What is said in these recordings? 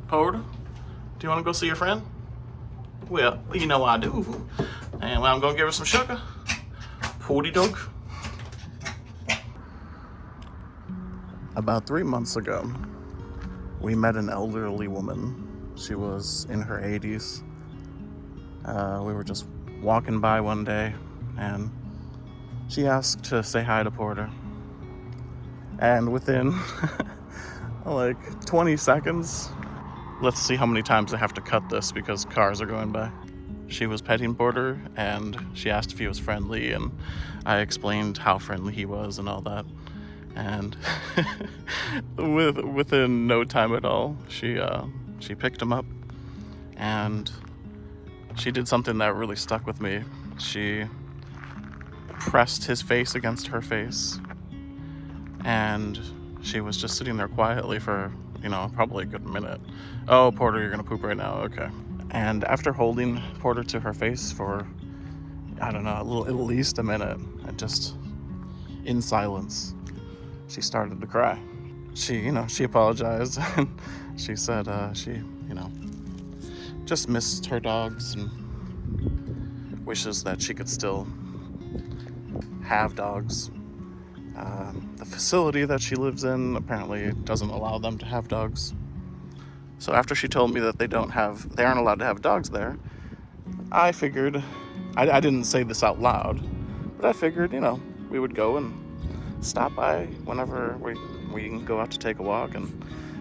Porter, do you want to go see your friend? Well, you know I do. And I'm going to give her some sugar. Porty dog. About 3 months ago, we met an elderly woman. She was in her 80s. We were just walking by one day, and she asked to say hi to Porter. And within like 20 seconds, let's see how many times I have to cut this because cars are going by. She was petting Porter, and she asked if he was friendly, and I explained how friendly he was and all that. And within no time at all, she picked him up, and she did something that really stuck with me. She pressed his face against her face, and she was just sitting there quietly for, probably a good minute. Oh, Porter, you're gonna poop right now, okay. And after holding Porter to her face for, I don't know, at least a minute, and just in silence, she started to cry. She apologized, and she said she, just missed her dogs and wishes that she could still have dogs. The facility that she lives in apparently doesn't allow them to have dogs. So after she told me that they aren't allowed to have dogs there, I figured, I didn't say this out loud, but I figured, we would go and stop by whenever we can go out to take a walk, and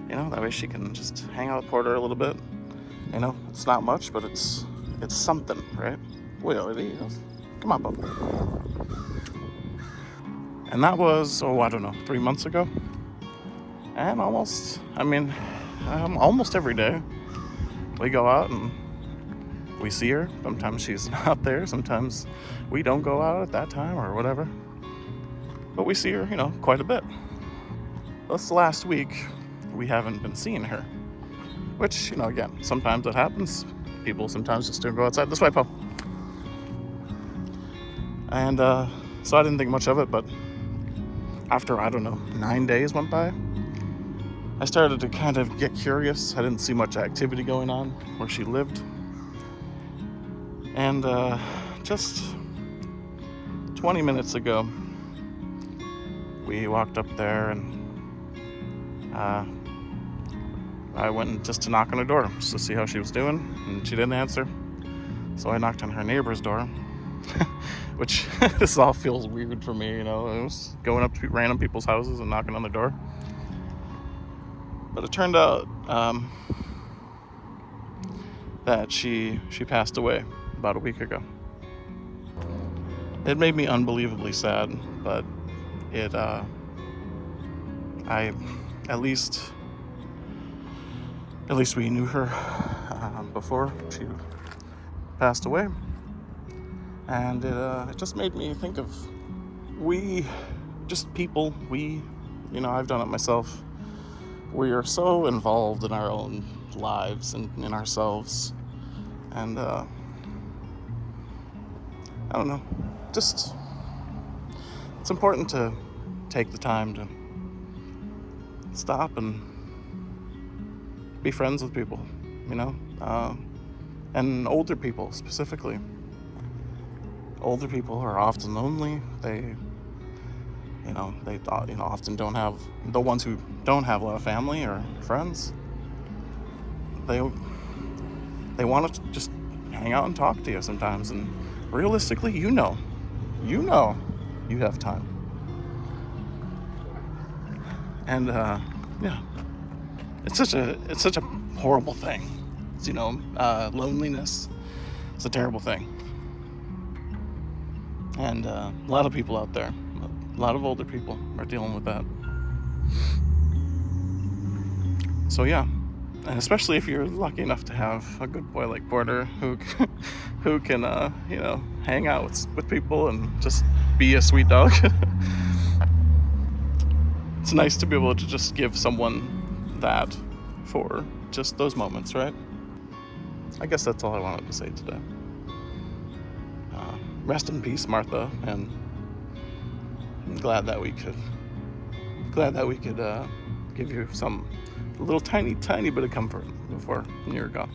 that way she can just hang out with Porter a little bit. It's not much, but it's something, right? Well, it is. Come on, Bubba. And that was, 3 months ago. And almost every day we go out and we see her. Sometimes she's not there. Sometimes we don't go out at that time or whatever. But we see her, quite a bit. This last week, we haven't been seeing her. Which, again, sometimes it happens. People sometimes just don't go outside. This way, Poe. And so I didn't think much of it, but after, 9 days went by, I started to kind of get curious. I didn't see much activity going on where she lived. And just 20 minutes ago, we walked up there, and I went just to knock on her door just to see how she was doing, and she didn't answer. So I knocked on her neighbor's door, which this all feels weird for me, It was going up to random people's houses and knocking on the door. But it turned out that she passed away about a week ago. It made me unbelievably sad, but at least we knew her before she passed away, and it just made me think of people. I've done it myself. We are so involved in our own lives and in ourselves, and I don't know, just it's important to take the time to stop and be friends with people, and older people specifically. Older people are often lonely. They often don't have, the ones who don't have a lot of family or friends, they want to just hang out and talk to you sometimes, and realistically, you have time. And it's such a horrible thing. Loneliness. It's a terrible thing. And a lot of people out there, a lot of older people are dealing with that. So yeah, and especially if you're lucky enough to have a good boy like Porter who can hang out with people and just be a sweet dog. It's nice to be able to just give someone that for just those moments, right? I guess that's all I wanted to say today. Rest in peace, Martha, and I'm glad that we could give you some a little tiny bit of comfort before a year ago.